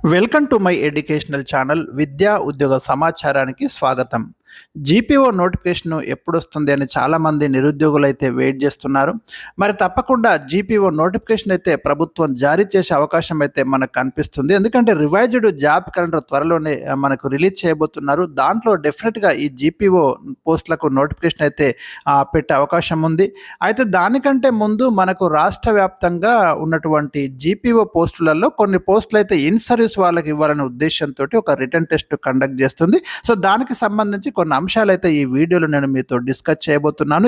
Welcome to my educational channel విద్యా ఉద్యోగ సమాచారానికి స్వాగతం. జీపీఓ నోటిఫికేషన్ ఎప్పుడొస్తుంది అని చాలామంది నిరుద్యోగులు అయితే వెయిట్ చేస్తున్నారు. మరి తప్పకుండా జీపీఓ నోటిఫికేషన్ అయితే ప్రభుత్వం జారీ చేసే అవకాశం అయితే మనకు కనిపిస్తుంది. ఎందుకంటే రివైజ్డ్ జాబ్ క్యాలెండర్ త్వరలోనే మనకు రిలీజ్ చేయబోతున్నారు. దాంట్లో డెఫినెట్గా ఈ జీపీఓ పోస్టులకు నోటిఫికేషన్ అయితే పెట్టే అవకాశం ఉంది. అయితే దానికంటే ముందు మనకు రాష్ట్ర వ్యాప్తంగా ఉన్నటువంటి జీపీఓ పోస్టులలో కొన్ని పోస్టులు అయితే ఇన్ సర్వీస్ వాళ్ళకి ఇవ్వాలనే ఉద్దేశంతో ఒక రిటర్న్ టెస్ట్ కండక్ట్ చేస్తుంది. సో దానికి సంబంధించి కొన్ని అంశాలు అయితే ఈ వీడియోలో నేను మీతో డిస్కస్ చేయబోతున్నాను.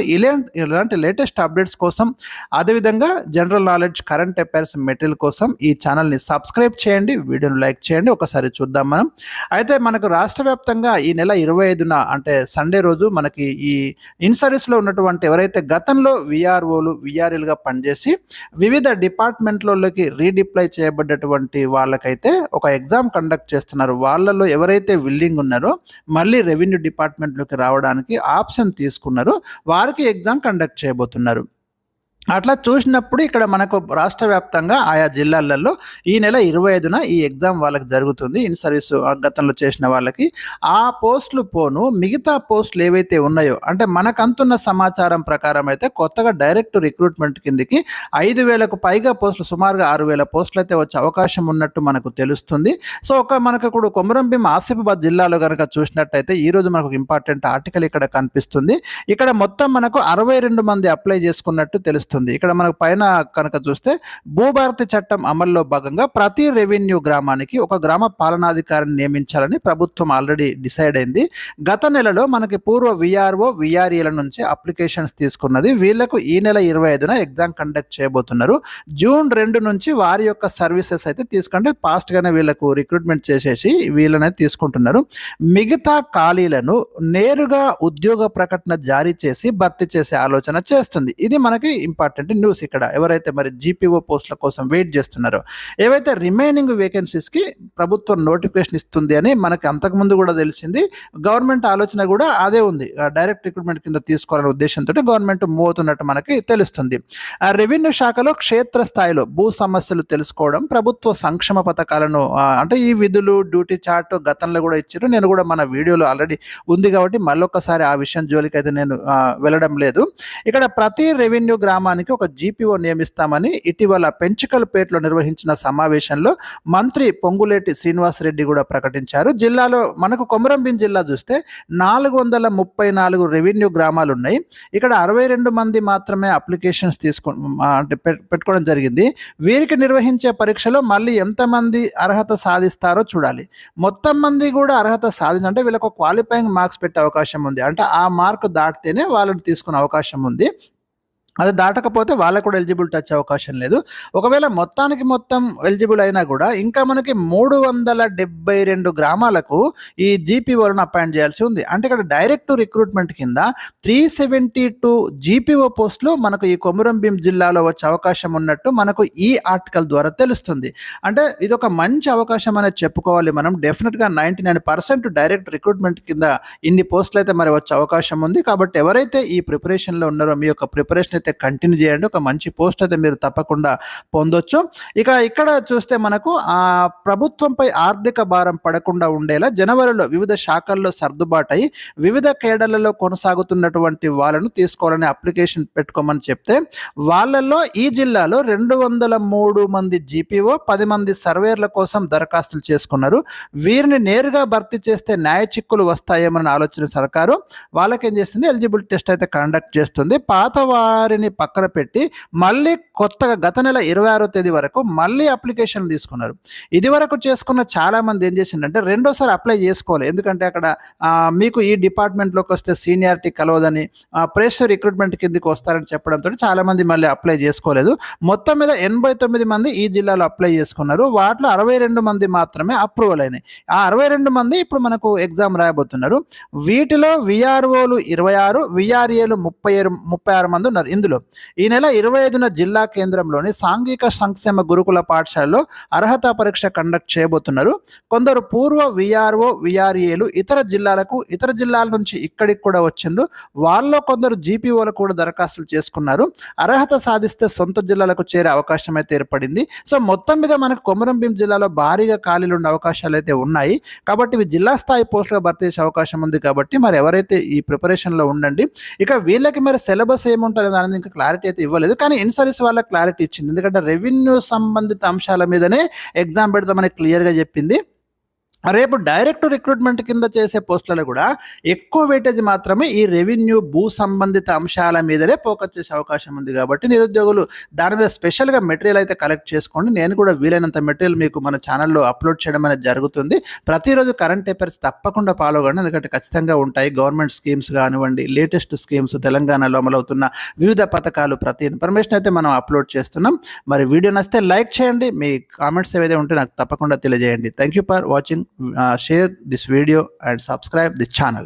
ఇలాంటి లేటెస్ట్ అప్డేట్స్ కోసం, అదేవిధంగా general knowledge, current affairs material కోసం ఈ ఛానల్ని సబ్స్క్రైబ్ చేయండి, వీడియోను లైక్ చేయండి. ఒకసారి చూద్దాం మనం. అయితే మనకు రాష్ట్ర వ్యాప్తంగా ఈ నెల 25న అంటే సండే రోజు మనకి ఈ ఇన్ సర్వీస్లో ఉన్నటువంటి ఎవరైతే గతంలో విఆర్ఓలు విఆర్ఎల్గా పనిచేసి వివిధ డిపార్ట్మెంట్లలోకి రీడిప్లై చేయబడ్డటువంటి వాళ్ళకైతే ఒక ఎగ్జామ్ కండక్ట్ చేస్తున్నారు. వాళ్ళలో ఎవరైతే విల్లింగ్ ఉన్నారో మళ్ళీ రెవెన్యూ డిపార్ట్మెంట్లోకి రావడానికి ఆప్షన్ తీసుకున్నారు, వారికి ఎగ్జామ్ కండక్ట్ చేయబోతున్నారు. అట్లా చూసినప్పుడు ఇక్కడ మనకు రాష్ట్ర వ్యాప్తంగా ఆయా జిల్లాలలో ఈ నెల 25న ఈ ఎగ్జామ్ వాళ్ళకి జరుగుతుంది. ఇన్ సర్వీస్ గతంలో చేసిన వాళ్ళకి ఆ పోస్టులు పోను మిగతా పోస్టులు ఏవైతే ఉన్నాయో, అంటే మనకంతున్న సమాచారం ప్రకారం అయితే కొత్తగా డైరెక్ట్ రిక్రూట్మెంట్ కిందికి 5,000కు పైగా పోస్టులు, సుమారుగా 6,000 పోస్టులు అయితే వచ్చే అవకాశం ఉన్నట్టు మనకు తెలుస్తుంది. సో మనకు ఇప్పుడు కొమరంభీం ఆసిఫాబాద్ జిల్లాలో కనుక చూసినట్టయితే ఈరోజు మనకు ఇంపార్టెంట్ ఆర్టికల్ ఇక్కడ కనిపిస్తుంది. ఇక్కడ మొత్తం మనకు 62 మంది అప్లై చేసుకున్నట్టు తెలుస్తుంది. ఇక్కడ మనకు పైన కనుక చూస్తే భూభారతి చట్టం అమల్లో భాగంగా ప్రతి రెవెన్యూ గ్రామానికి ఒక గ్రామ పాలనాధికారిని నియమించాలని ప్రభుత్వం ఆల్రెడీ డిసైడ్ అయింది. గత నెలలో మనకి పూర్వ విఆర్ఓ విఆర్ఏల నుంచి అప్లికేషన్స్ తీసుకున్నది. వీళ్లకు ఈ నెల 25న ఎగ్జామ్ కండక్ట్ చేయబోతున్నారు. జూన్ 2 నుంచి వారి యొక్క సర్వీసెస్ అయితే తీసుకుంటే ఫాస్ట్గానే వీళ్ళకు రిక్రూట్మెంట్ చేసేసి వీళ్ళని తీసుకుంటున్నారు. మిగతా ఖాళీలను నేరుగా ఉద్యోగ ప్రకటన జారీ చేసి భర్తీ చేసే ఆలోచన చేస్తుంది. ఇది మనకి ఇంపార్టెంట్ న్యూస్. ఇక్కడ ఎవరైతే మరి జీపీఓ పోస్టుల కోసం వెయిట్ చేస్తున్నారో, ఏవైతే రిమైనింగ్ వేకెన్సీస్కి ప్రభుత్వం నోటిఫికేషన్ ఇస్తుంది అని మనకి అంతకుముందు కూడా తెలిసింది. గవర్నమెంట్ ఆలోచన కూడా అదే ఉంది, డైరెక్ట్ రిక్రూట్మెంట్ కింద తీసుకోవాలనే ఉద్దేశంతో గవర్నమెంట్ మూవ్ అవుతున్నట్టు మనకి తెలుస్తుంది. రెవెన్యూ శాఖలో క్షేత్రస్థాయిలో భూ సమస్యలు తెలుసుకోవడం, ప్రభుత్వ సంక్షేమ పథకాలను అంటే ఈ విధులు, డ్యూటీ చార్ట్ గతంలో కూడా ఇచ్చారు. నేను కూడా మన వీడియోలో ఆల్రెడీ ఉంది కాబట్టి మళ్ళొక్కసారి ఆ విషయం జోలికి అయితే నేను వెళ్ళడం లేదు. ఇక్కడ ప్రతి రెవెన్యూ గ్రామానికి ఒక జీపీఓ నియమిస్తామని ఇటీవల పెంచుకల్పేటలో నిర్వహించిన సమావేశంలో మంత్రి పొంగులేటి శ్రీనివాసరెడ్డి కూడా ప్రకటించారు. జిల్లాలో మనకు కొమరంభీం జిల్లా చూస్తే 434 రెవెన్యూ గ్రామాలు ఉన్నాయి. ఇక్కడ 62 మంది మాత్రమే అప్లికేషన్స్ అంటే పెట్టుకోవడం జరిగింది. వీరికి నిర్వహించే పరీక్షలో మళ్ళీ ఎంతమంది అర్హత సాధిస్తారో చూడాలి. మొత్తం మంది కూడా అర్హత సాధించాలంటే వీళ్ళకు క్వాలిఫైయింగ్ మార్క్స్ పెట్టే అవకాశం ఉంది. అంటే ఆ మార్కు దాటితేనే వాళ్ళని తీసుకునే అవకాశం ఉంది. అది దాటకపోతే వాళ్ళకు కూడా ఎలిజిబిలిటీ వచ్చే అవకాశం లేదు. ఒకవేళ మొత్తం ఎలిజిబుల్ అయినా కూడా ఇంకా మనకి 372 గ్రామాలకు ఈ జీపీఓలను అపాయింట్ చేయాల్సి ఉంది. అంటే ఇక్కడ డైరెక్ట్ రిక్రూట్మెంట్ కింద 372 జీపీఓ పోస్టులు మనకు ఈ కొమరంభీం జిల్లాలో వచ్చే అవకాశం ఉన్నట్టు మనకు ఈ ఆర్టికల్ ద్వారా తెలుస్తుంది. అంటే ఇది ఒక మంచి అవకాశం అనేది చెప్పుకోవాలి మనం. డెఫినెట్గా 99% డైరెక్ట్ రిక్రూట్మెంట్ కింద ఇన్ని పోస్టులు అయితే మరి వచ్చే అవకాశం ఉంది. కాబట్టి ఎవరైతే ఈ ప్రిపరేషన్లో ఉన్నారో మీ యొక్క ప్రిపరేషన్ అయితే కంటిన్యూ చేయండి. ఒక మంచి పోస్ట్ అయితే మీరు తప్పకుండా పొందొచ్చు. ఇక్కడ చూస్తే మనకు ప్రభుత్వంపై ఆర్థిక భారం పడకుండా ఉండేలా జనవరిలో వివిధ శాఖల్లో సర్దుబాటు అయి వివిధ కేడర్లలో కొనసాగుతున్నటువంటి వాళ్ళను తీసుకోవాలని అప్లికేషన్ పెట్టుకోమని చెప్తే, వాళ్ళల్లో ఈ జిల్లాలో 203 మంది జీపీఓ, 10 మంది సర్వేర్ల కోసం దరఖాస్తులు చేసుకున్నారు. వీరిని నేరుగా భర్తీ చేస్తే న్యాయ చిక్కులు వస్తాయేమన్న ఆలోచన సర్కారు వాళ్ళకేం చేస్తుంది, ఎలిజిబిలిటీ టెస్ట్ అయితే కండక్ట్ చేస్తుంది. పాత వారిని పక్కన పెట్టి మళ్ళీ కొత్తగా గత నెల 26వ తేదీ వరకు మళ్ళీ అప్లికేషన్ తీసుకున్నారు. ఇది వరకు చేసుకున్న చాలా మంది ఏం చేసిందంటే రెండోసారి అప్లై చేసుకోవాలి. ఎందుకంటే అక్కడ మీకు ఈ డిపార్ట్మెంట్లోకి వస్తే సీనియారిటీ కలవదని, ప్రెషర్ రిక్రూట్మెంట్ కిందకి వస్తారని చెప్పడంతో చాలా మంది మళ్ళీ అప్లై చేసుకోలేదు. మొత్తం మీద 89 మంది ఈ జిల్లాలో అప్లై చేసుకున్నారు. వాటిలో 62 మంది మాత్రమే అప్రూవల్ అయినాయి. ఆ 62 మంది ఇప్పుడు మనకు ఎగ్జామ్ రాయబోతున్నారు. వీటిలో విఆర్ఓలు 26, విఆర్ఏలు 36 మంది ఉన్నారు. ఇందులో ఈ నెల 25న జిల్లా కేంద్రంలోని సాంఘిక సంక్షేమ గురుకుల పాఠశాలలో అర్హత పరీక్ష కండక్ట్ చేయబోతున్నారు. కొందరు పూర్వ విఆర్ఓ విఆర్ఏలు ఇతర జిల్లాల నుంచి ఇక్కడికి కూడా వచ్చిండ్రు. వాళ్ళలో కొందరు జీపీఓలు కూడా దరఖాస్తులు చేసుకున్నారు. అర్హత సాధిస్తే సొంత జిల్లాలకు చేరే అవకాశం అయితే ఏర్పడింది. సో మొత్తం మీద మనకు కొమరంభీం జిల్లాలో భారీగా ఖాళీలు ఉండే అవకాశాలు అయితే ఉన్నాయి. కాబట్టి ఇవి జిల్లా స్థాయి పోస్టులుగా భర్తీ చేసే అవకాశం ఉంది. కాబట్టి మరి ఎవరైతే ఈ ప్రిపరేషన్లో ఉండండి. ఇక వీళ్ళకి మరి సిలబస్ ఏముంటుంది అనేది ఇంకా క్లారిటీ అయితే ఇవ్వలేదు, కానీ ఇన్సర్వీస్ వాళ్ళకి క్లారిటీ ఇచ్చింది. ఎందుకంటే రెవెన్యూ సంబంధిత అంశాల మీదనే ఎగ్జామ్ పెడతామని క్లియర్గా చెప్పింది. రేపు డైరెక్ట్ రిక్రూట్మెంట్ కింద చేసే పోస్టులలో కూడా ఎక్కువ వెయిటేజ్ మాత్రమే ఈ రెవెన్యూ భూ సంబంధిత అంశాల మీదనే ఫోకస్ చేసే అవకాశం ఉంది. కాబట్టి నిరుద్యోగులు దాని మీద స్పెషల్గా మెటీరియల్ అయితే కలెక్ట్ చేసుకోండి. నేను కూడా వీలైనంత మెటీరియల్ మీకు మన ఛానల్లో అప్లోడ్ చేయడం అనేది జరుగుతుంది. ప్రతిరోజు కరెంట్ అఫైర్స్ తప్పకుండా ఫాలో కండి, ఎందుకంటే ఖచ్చితంగా ఉంటాయి. గవర్నమెంట్ స్కీమ్స్ కానివ్వండి, లేటెస్ట్ స్కీమ్స్, తెలంగాణలో అమలవుతున్న వివిధ పథకాలు, ప్రతి ఇన్ఫర్మేషన్ అయితే మనం అప్లోడ్ చేస్తున్నాం. మరి వీడియో నచ్చితే లైక్ చేయండి, మీ కామెంట్స్ ఏవైతే ఉంటే నాకు తప్పకుండా తెలియజేయండి. Thank you for watching. Share this video and subscribe this channel.